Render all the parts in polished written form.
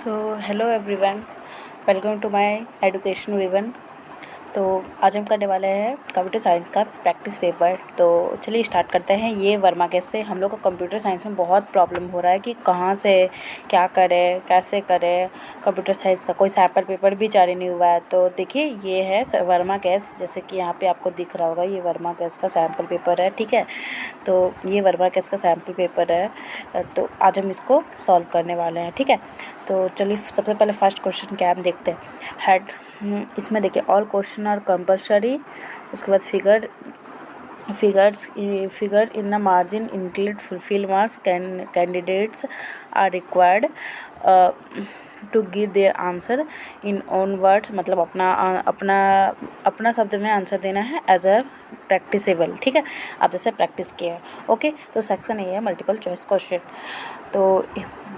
So hello everyone, welcome to my education विवन। तो आज हम करने वाले हैं कंप्यूटर साइंस का प्रैक्टिस पेपर। तो चलिए स्टार्ट करते हैं। ये वर्मा कैसे से हम लोग को कंप्यूटर साइंस में बहुत प्रॉब्लम हो रहा है कि कहाँ से क्या करें, कैसे करें। कंप्यूटर साइंस का कोई सैम्पल पेपर भी जारी नहीं हुआ है। तो देखिए ये है वर्मा कैस, जैसे कि यहाँ पे आपको दिख रहा होगा, ये वर्मा कैस का सैम्पल पेपर है। ठीक है, तो ये वर्मा कैस का सैम्पल पेपर है। तो आज हम इसको सॉल्व करने वाले हैं। ठीक है, तो चलिए सबसे पहले फर्स्ट क्वेश्चन क्या हम देखते हैं। हेड, इसमें देखिए ऑल क्वेश्चन आर कंपलसरी। उसके बाद figure in the margin include fulfil marks, candidates are required to give their answer in own words, मतलब अपना शब्द में आंसर देना है एज अ प्रैक्टिसेबल। ठीक है, आप जैसे प्रैक्टिस किया है। ओके, तो सेक्शन ए है मल्टीपल चॉइस क्वेश्चन। तो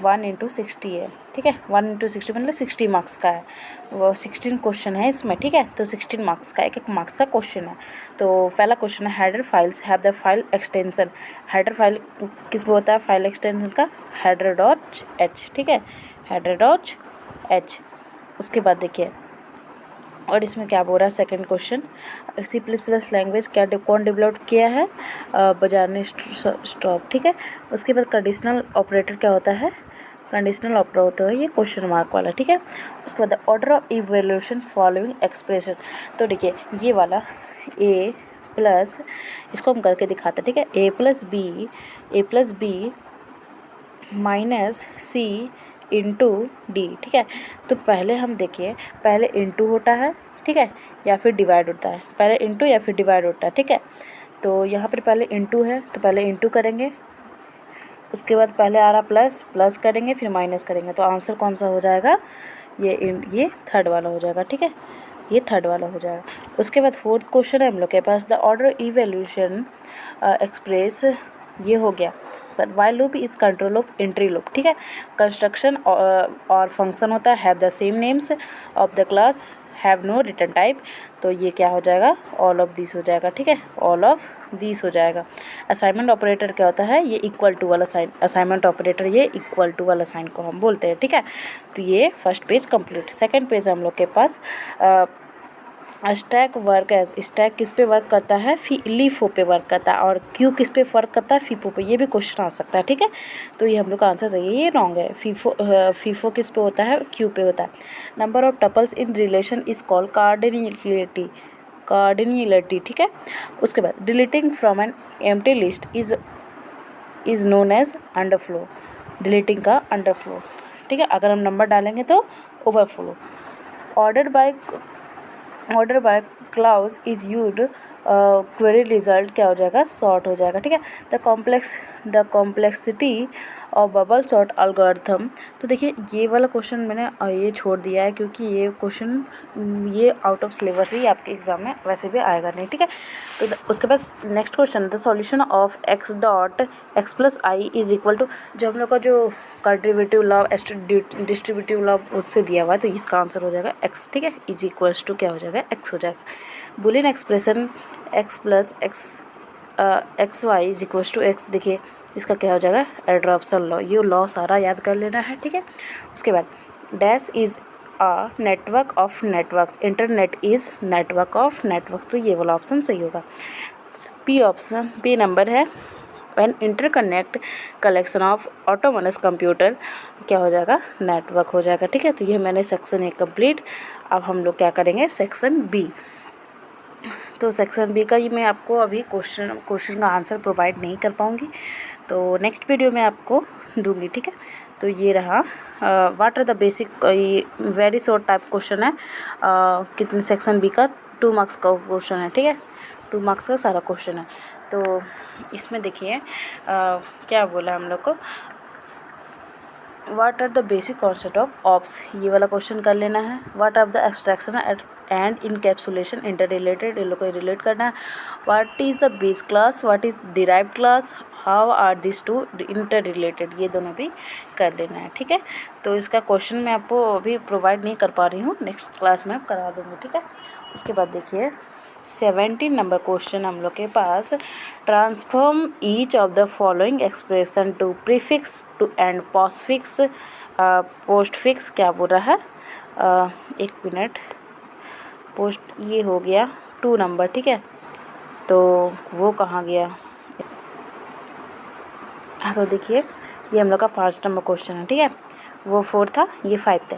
1 × 60 है। ठीक है, 1 × 60 मतलब 60 मार्क्स का है। वो 16 क्वेश्चन है इसमें। ठीक है, तो 16 मार्क्स का एक मार्क्स का क्वेश्चन है। तो पहला क्वेश्चन है header files have the file extension. Header file किस में होता है फाइल एक्सटेंशन का? header.h। ठीक है, header.h। उसके बाद देखिए, और इसमें क्या बोल रहा है सेकंड क्वेश्चन, C++ लैंग्वेज कौन डेवलप किया है? बजाज ने स्टॉप। ठीक है, उसके बाद कंडीशनल ऑपरेटर क्या होता है? कंडीशनल ऑपरेटर होता है ये क्वेश्चन मार्क वाला। ठीक है, उसके बाद order of evaluation following expression. तो देखिए ये वाला A प्लस, इसको हम करके दिखाते हैं। ठीक है, A plus B minus C into D. ठीक है, तो पहले हम देखिए, पहले इंटू होता है, ठीक है, या फिर डिवाइड होता है। पहले इंटू या फिर डिवाइड होता है। ठीक है, तो यहाँ पर पहले इंटू है तो पहले इंटू करेंगे, उसके बाद पहले आ रहा प्लस करेंगे, फिर माइनस करेंगे। तो आंसर कौन सा हो जाएगा? ये थर्ड वाला हो जाएगा। ठीक है, ये थर्ड वाला हो जाएगा। उसके बाद फोर्थ क्वेश्चन है हम लोग के पास, द ऑर्डर इवैल्यूएशन एक्सप्रेस, ये हो गया। While loop is control of entry loop. ठीक है, कंस्ट्रक्शन और फंक्शन होता है have the same names of the class, have no return type. तो ये क्या हो जाएगा? ऑल ऑफ दिस हो जाएगा। ठीक है, ऑल ऑफ दिस हो जाएगा। असाइनमेंट ऑपरेटर क्या होता है? ये इक्वल टू वाला साइन, असाइनमेंट ऑपरेटर ये इक्वल टू वाला साइन को हम बोलते हैं। ठीक है, तो ये first page complete. Second page हम लोग के पास स्टैक वर्क है। स्टैक किस पे वर्क करता है? लीफो पे वर्क करता है। और क्यू किस पे वर्क करता है? फीफो पे। ये भी क्वेश्चन आ सकता है। ठीक है, तो ये हम लोग का आंसर सही है, ये रॉन्ग है। फीफो किस पे होता है? क्यू पे होता है। Number of tuples in relation is called cardinality. ठीक है, उसके बाद deleting from an empty list is known as underflow. Deleting का अंडरफ्लो। ठीक है, अगर हम नंबर डालेंगे तो overflow. Order by clause is used, query result क्या हो जाएगा? सॉर्ट हो जाएगा। ठीक है, the complexity of bubble sort algorithm. तो देखिए ये वाला क्वेश्चन मैंने ये छोड़ दिया है, क्योंकि ये क्वेश्चन ये आउट ऑफ सिलेबस ही आपके एग्जाम में वैसे भी आएगा नहीं। ठीक है, तो उसके बाद next question, the solution of x dot x plus I is equal to, जो हम लोग का जो कंट्रीब्यूटिव लॉ डिस्ट्रीब्यूटिव लॉ उससे दिया हुआ है, तो इसका आंसर हो जाएगा x। ठीक है, इज इक्वल्स टू क्या हो जाएगा? x हो जाएगा। Boolean expression x plus X Y is equals to x, देखिए इसका क्या हो जाएगा? एड्रॉप्शन लॉ। ये लॉ सारा याद कर लेना है। ठीक है, उसके बाद dash is a network of networks, internet is network of networks. तो ये वाला ऑप्शन सही होगा। पी ऑप्शन, पी नंबर है an interconnect collection of autonomous computer, क्या हो जाएगा? नेटवर्क हो जाएगा। ठीक है, तो ये मैंने सेक्शन ए कंप्लीट। अब हम लोग क्या करेंगे? Section B. तो सेक्शन बी का ये मैं आपको अभी क्वेश्चन का आंसर प्रोवाइड नहीं कर पाऊँगी, तो नेक्स्ट वीडियो में आपको दूंगी। ठीक है, तो ये रहा व्हाट आर द बेसिक, ये वेरी शॉर्ट टाइप क्वेश्चन है। कितने सेक्शन बी का 2 मार्क्स का क्वेश्चन है। ठीक है, 2 मार्क्स का सारा क्वेश्चन है। तो इसमें देखिए क्या बोला हम लोग को, what are the basic concept of OOPs, ये वाला क्वेश्चन कर लेना है। What are the abstraction and encapsulation, interrelated, इन लोग को रिलेट करना है। What is the base class, what is derived class, how are this two interrelated, ये दोनों भी कर लेना है। ठीक है, तो इसका क्वेश्चन मैं आपको अभी प्रोवाइड नहीं कर पा रही हूँ, नेक्स्ट क्लास में करा दूँगी। ठीक है, उसके बाद देखिए 17 नंबर क्वेश्चन हम लोग के पास, transform each of the following expression to prefix to and postfix postfix क्या बोल रहा है, 1 मिनट, पोस्ट ये हो गया 2 नंबर, ठीक है। तो वो कहाँ गया, तो देखिए ये हम लोग का 5 नंबर क्वेश्चन है, ठीक है। वो 4 था, ये 5 था।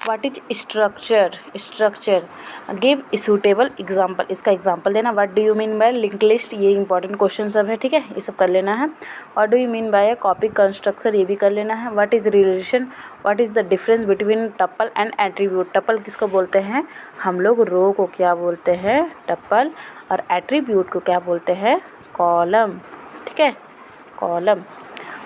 What is structure give suitable example, इसका एग्जाम्पल देना। What do you mean by link list, ये इंपॉर्टेंट क्वेश्चन सब है, ठीक है, ये सब कर लेना है। What do you mean by copy constructor, ये भी कर लेना है। What is relation, what is the difference between tuple and attribute, tuple किसको बोलते हैं हम लोग, रो को क्या बोलते हैं टप्पल, और एट्रीब्यूट को क्या बोलते हैं कॉलम, ठीक है, कॉलम।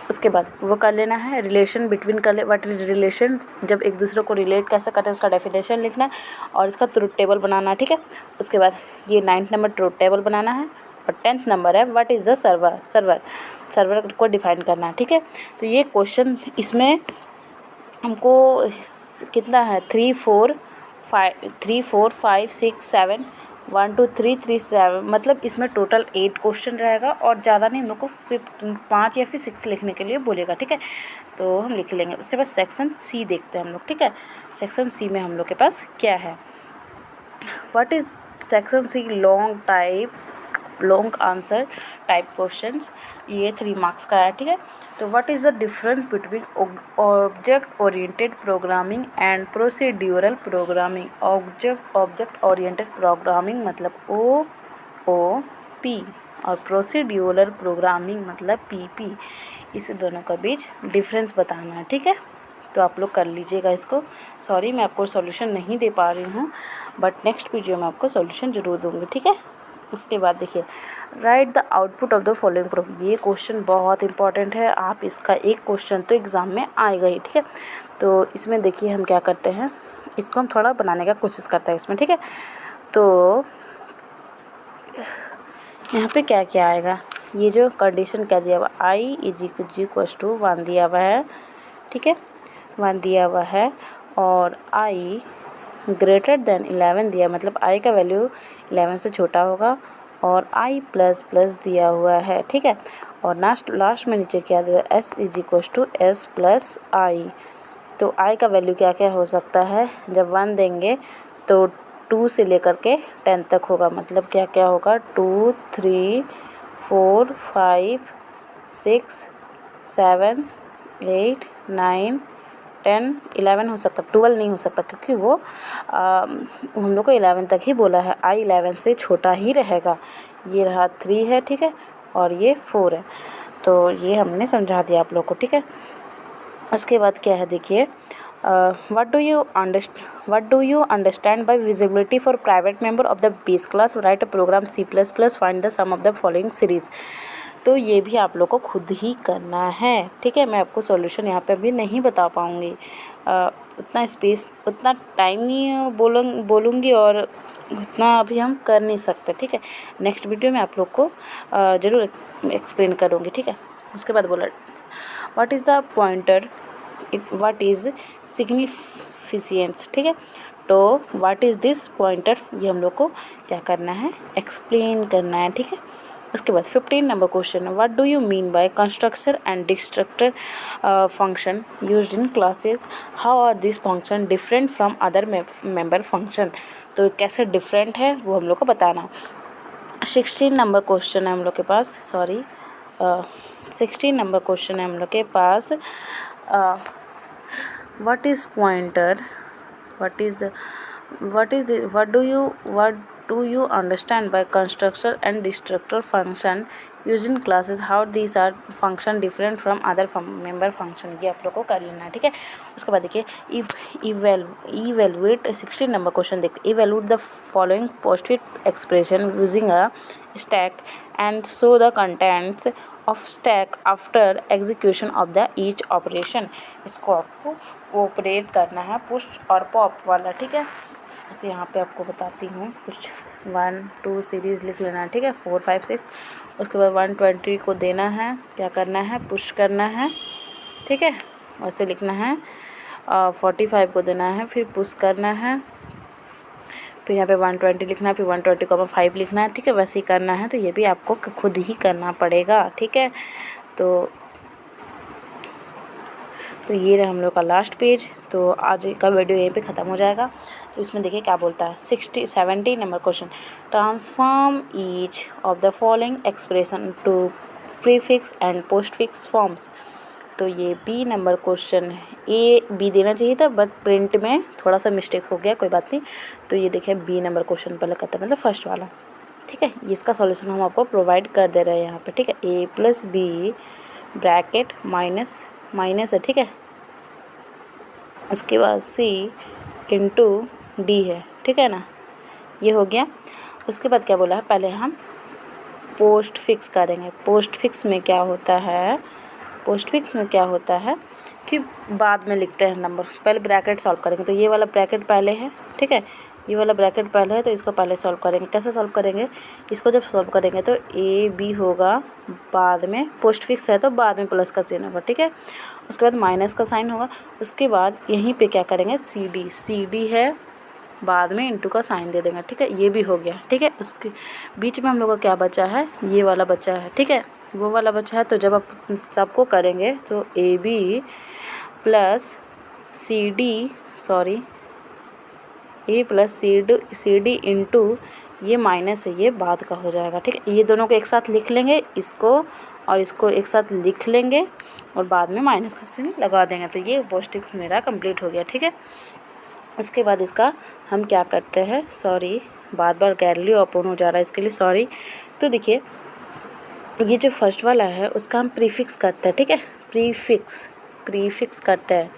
उसके बाद वो कर लेना है। रिलेशन बिटवीन कर ले, व्हाट इज रिलेशन, जब एक दूसरे को रिलेट कैसे करते हैं उसका डेफिनेशन लिखना है और इसका ट्रुथ टेबल बनाना है, ठीक है। उसके बाद ये 9th नंबर ट्रुथ टेबल बनाना है और 10th नंबर है व्हाट इज़ द सर्वर को डिफाइन करना है, ठीक है। तो ये क्वेश्चन इसमें हमको कितना है 3 4 5 6 7 1 2 3 3 7, मतलब इसमें टोटल 8 क्वेश्चन रहेगा और ज़्यादा नहीं, हम लोग को 5 या फिर 6 लिखने के लिए बोलेगा, ठीक है। तो हम लिख लेंगे। उसके बाद सेक्शन सी देखते हैं हम लोग, ठीक है। सेक्शन सी में हम लोग के पास क्या है, what is section C long answer type questions, ये 3 मार्क्स का है, ठीक है। तो what is the difference between object oriented programming and procedural programming, object oriented programming मतलब OOP और प्रोसीड्यूरल प्रोग्रामिंग मतलब PP, इस दोनों का बीच डिफरेंस बताना है, ठीक है। तो आप लोग कर लीजिएगा इसको। सॉरी मैं आपको सॉल्यूशन नहीं दे पा रही हूँ, बट नेक्स्ट वीडियो में आपको सॉल्यूशन ज़रूर दूँगी, ठीक है। उसके बाद देखिए right the output of the following programme, ये क्वेश्चन बहुत इंपॉर्टेंट है, आप इसका एक क्वेश्चन तो एग्ज़ाम में आएगा ही, ठीक है। तो इसमें देखिए हम क्या करते हैं, इसको हम थोड़ा बनाने का कोशिश करते हैं इसमें, ठीक है। तो यहाँ पे क्या क्या आएगा, ये जो कंडीशन क्या दिया हुआ I = 1 दिया हुआ है, ठीक है, 1 दिया हुआ है और I > 11 दिया, मतलब I का वैल्यू 11 से छोटा होगा और I++ दिया हुआ है, ठीक है। और लास्ट में नीचे क्या दिया, S = S+I, तो I का वैल्यू क्या क्या हो सकता है, जब 1 देंगे तो 2 से लेकर के 10 तक होगा, मतलब क्या क्या होगा 2 3 4 5 6 7 8 9 10 11 हो सकता, 12 नहीं हो सकता क्योंकि वो हम लोग को 11 तक ही बोला है, I 11 से छोटा ही रहेगा। ये रहा 3 है, ठीक है, और ये 4 है, तो ये हमने समझा दिया आप लोग को, ठीक है। उसके बाद क्या है देखिए, what do you understand by visibility for private member of the base class, write a program C++, find the sum of the following series. तो ये भी आप लोग को खुद ही करना है, ठीक है। मैं आपको सॉल्यूशन यहाँ पे अभी नहीं बता पाऊँगी, उतना टाइम नहीं बोलूँगी और उतना अभी हम कर नहीं सकते, ठीक है। नेक्स्ट वीडियो में आप लोग को ज़रूर एक्सप्लेन करूँगी, ठीक है। उसके बाद बोला what is the pointer, what is significance, ठीक है। तो व्हाट इज़ दिस पॉइंटर, ये हम लोग को क्या करना है, एक्सप्लेन करना है, ठीक है। उसके बाद 15 नंबर क्वेश्चन है, what do you mean by constructor and destructor function used in classes, how are this function different from other member function, तो कैसे डिफरेंट है वो हम लोग को बताना। 16 नंबर क्वेश्चन है हम लोग के पास, 16 नंबर क्वेश्चन है हम लोग के पास, what is pointer, what do you understand by constructor and destructor function used in classes, how these are function different from other member function, ये आप लोग को कर लेना है, ठीक है। उसके बाद देखिए evaluate 16 नंबर क्वेश्चन देखिए, evaluate the following postfix expression using a stack and show the contents of stack after execution of the each operation, इसको आपको ऑपरेट करना है पुश और पॉप वाला, ठीक है। इसे यहाँ पे आपको बताती हूँ, कुछ 1 2 सीरीज़ लिख लेना है, ठीक है, 4 5 6। उसके बाद 120 को देना है, क्या करना है, पुश करना है, ठीक है, वैसे लिखना है। 45 को देना है, फिर पुश करना है, फिर यहाँ पे 120 लिखना है, फिर 120,5 लिखना है, ठीक है, वैसे ही करना है। तो ये भी आपको खुद ही करना पड़ेगा, ठीक है। तो तो ये रहा हम लोग का लास्ट पेज। तो आज का वीडियो यहीं पे ख़त्म हो जाएगा। तो इसमें देखिए क्या बोलता है। 70 number question, transform each of the following expression to prefix and postfix forms. तो ये बी नंबर क्वेश्चन है। ए बी देना चाहिए था बट प्रिंट में थोड़ा सा मिस्टेक हो गया, कोई बात नहीं। तो ये देखिए बी नंबर क्वेश्चन पहले करते हैं, मतलब फर्स्ट वाला। ठीक है, इसका सॉल्यूशन हम आपको प्रोवाइड कर दे रहे हैं यहाँ पे। ठीक है, A plus B bracket minus minus है। ठीक है, उसके बाद सी इंटू डी है। ठीक है ना, ये हो गया। उसके बाद क्या बोला है, पहले हम पोस्ट फिक्स करेंगे। पोस्ट फिक्स में क्या होता है, पोस्ट फिक्स में क्या होता है कि बाद में लिखते हैं नंबर, पहले ब्रैकेट सॉल्व करेंगे। तो ये वाला ब्रैकेट पहले है। ठीक है, ये वाला ब्रैकेट पहले है, तो इसको पहले सॉल्व करेंगे। कैसे सॉल्व करेंगे, इसको जब सॉल्व करेंगे तो ए बी होगा, बाद में पोस्ट फिक्स है तो बाद में प्लस का साइन होगा। ठीक है, उसके बाद माइनस का साइन होगा। उसके बाद यहीं पे क्या करेंगे, सी डी है, बाद में इंटू का साइन दे देंगे। ठीक है, ये भी हो गया। ठीक है, उसके बीच में हम लोग का क्या बचा है, ये वाला बचा है। ठीक है, वो वाला बचा है। तो जब आप सबको करेंगे तो A B plus C D A plus C D into ये माइनस है, ये बाद का हो जाएगा। ठीक है, ये दोनों को एक साथ लिख लेंगे, इसको और इसको एक साथ लिख लेंगे और बाद में माइनस का साइन लगा देंगे। तो ये पोस्ट फिक्स मेरा कंप्लीट हो गया। ठीक है, उसके बाद इसका हम क्या करते हैं, सॉरी बार बार गैलरी ओपन हो जा रहा है, इसके लिए सॉरी। तो देखिए ये जो फर्स्ट वाला है उसका हम प्रीफिक्स करते हैं। ठीक है, प्रीफिक्स करते हैं।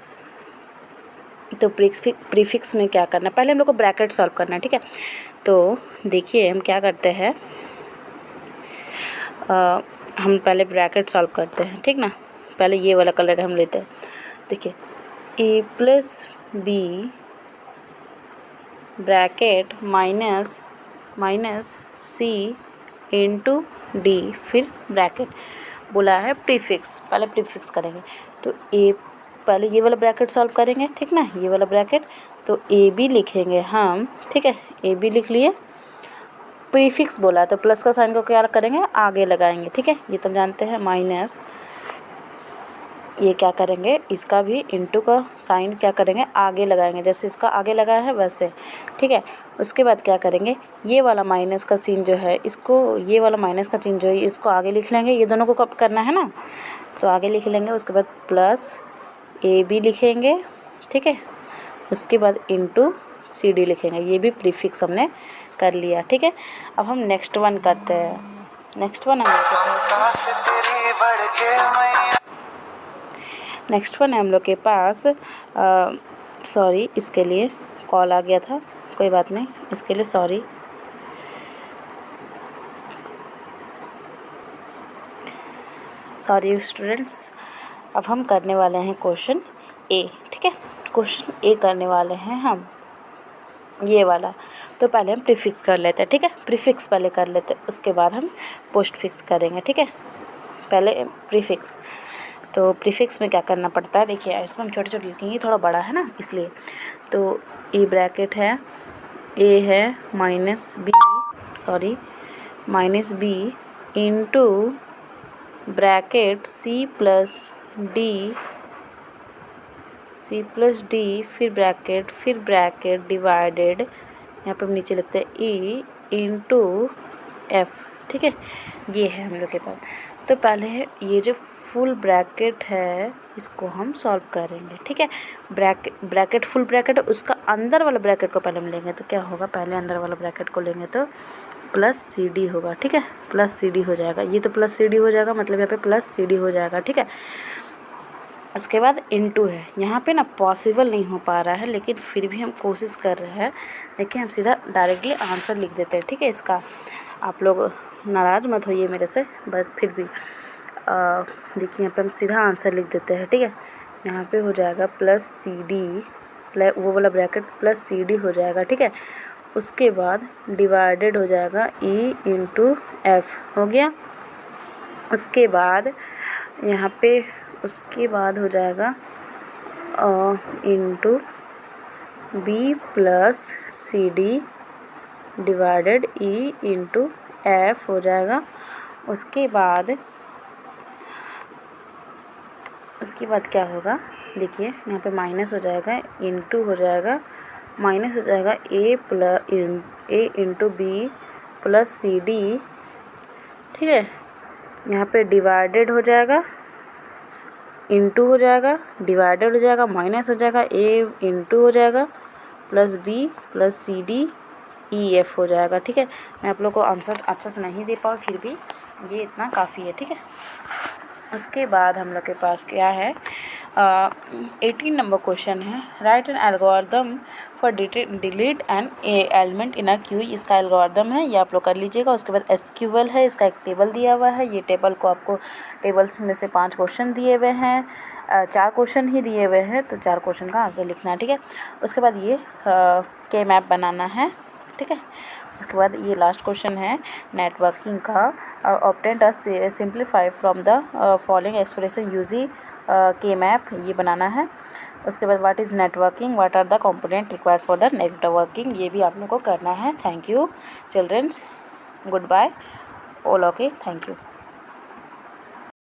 तो प्रीफिक्स में क्या करना है, पहले हम लोग को ब्रैकेट सॉल्व करना है। ठीक है, तो देखिए हम क्या करते हैं, हम पहले ब्रैकेट सॉल्व करते हैं। ठीक ना, पहले ये वाला कलर हम लेते हैं। देखिए A plus B bracket minus minus C into D, फिर ब्रैकेट बोला है प्रीफिक्स, पहले प्रीफिक्स करेंगे। तो ए पहले ये वाला ब्रैकेट सॉल्व करेंगे। ठीक ना, ये वाला ब्रैकेट, तो ए बी लिखेंगे हम। ठीक है, ए बी लिख लिए। प्रीफिक्स बोला तो प्लस का साइन को क्या करेंगे, आगे लगाएंगे। ठीक है, ये तो जानते हैं। माइनस ये क्या करेंगे, इसका भी इंटू का साइन क्या करेंगे, आगे लगाएंगे, जैसे इसका आगे लगाया है वैसे। ठीक है, उसके बाद क्या करेंगे, ये वाला माइनस का सीन जो है इसको, ये वाला माइनस का चिन्ह जो है इसको आगे लिख लेंगे। ये दोनों को कब करना है ना, तो आगे लिख लेंगे। उसके बाद प्लस ए बी लिखेंगे। ठीक है, उसके बाद इंटू सी डी लिखेंगे। ये भी प्रीफिक्स हमने कर लिया। ठीक है, अब हम नेक्स्ट वन करते हैं। नेक्स्ट वन हम लोग के पास सॉरी इसके लिए कॉल आ गया था, कोई बात नहीं, इसके लिए सॉरी स्टूडेंट्स। अब हम करने वाले हैं क्वेश्चन ए। ठीक है, क्वेश्चन ए करने वाले हैं हम, ये वाला। तो पहले हम प्रीफिक्स कर लेते हैं। ठीक है, प्रीफिक्स पहले कर लेते हैं, उसके बाद हम पोस्ट फिक्स करेंगे। ठीक है, पहले प्रीफिक्स। तो प्रीफिक्स में क्या करना पड़ता है, देखिए इसको हम छोटे छोटे लिखेंगे, थोड़ा बड़ा है ना इसलिए। तो ए ब्रैकेट है, ए है minus B into bracket C plus D फिर ब्रैकेट डिवाइडेड, यहाँ पर हम नीचे लिखते हैं ई इंटू एफ। ठीक है, ये है हम लोग के पास। तो पहले ये जो फुल ब्रैकेट है इसको हम सॉल्व करेंगे। ठीक है, ब्रैकेट फुल ब्रैकेट है, उसका अंदर वाला ब्रैकेट को पहले हम लेंगे। तो क्या होगा, पहले अंदर वाला ब्रैकेट को लेंगे तो प्लस सी डी होगा। ठीक है, प्लस सी डी हो जाएगा, ये तो प्लस सी डी हो जाएगा, मतलब यहाँ पे प्लस सी डी हो जाएगा। ठीक है, उसके बाद इंटू है, यहाँ पे ना पॉसिबल नहीं हो पा रहा है, लेकिन फिर भी हम कोशिश कर रहे हैं। देखिए हम सीधा डायरेक्टली आंसर लिख देते हैं। ठीक है, इसका आप लोग नाराज़ मत होइए मेरे से, बस फिर भी देखिए यहाँ पे हम सीधा आंसर लिख देते हैं। ठीक है, यहाँ पे हो जाएगा प्लस सी डी, वो वाला ब्रैकेट प्लस सी डी हो जाएगा। ठीक है, उसके बाद डिवाइडेड हो जाएगा ई इंटू एफ, हो गया। उसके बाद यहाँ पे हो जाएगा into B plus C D divided E into F हो जाएगा। उसके बाद क्या होगा, देखिए यहाँ पे माइनस हो जाएगा, इंटू हो जाएगा, माइनस हो जाएगा A into B plus C D, ठीक है। यहाँ पे डिवाइडेड हो जाएगा, इंटू हो जाएगा, डिवाइडेड हो जाएगा, माइनस हो जाएगा, ए इंटू हो जाएगा plus B plus C D E F हो जाएगा, ठीक है। मैं आप लोग को आंसर अच्छा से नहीं दे पाऊँ, फिर भी ये इतना काफ़ी है, ठीक है। उसके बाद हम लोग के पास क्या है, 18 नंबर क्वेश्चन है, right N algorithm for delete an element in a Q. इसका एल्गोरिदम है, ये आप लोग कर लीजिएगा। उसके बाद एसक्यूएल है, इसका एक टेबल दिया हुआ है, ये टेबल को आपको टेबल्स में से 5 क्वेश्चन दिए हुए हैं, 4 क्वेश्चन ही दिए हुए हैं, तो 4 क्वेश्चन का आंसर लिखना है, ठीक है। उसके बाद ये के मैप बनाना है, ठीक है। उसके बाद ये लास्ट क्वेश्चन है नेटवर्किंग का, obtain a simplify from the following expression using K map, ये बनाना है। उसके बाद what is networking, what are the component required for the networking, ये भी आप लोग को करना है। Thank you childrens, good bye all, okay, thank you.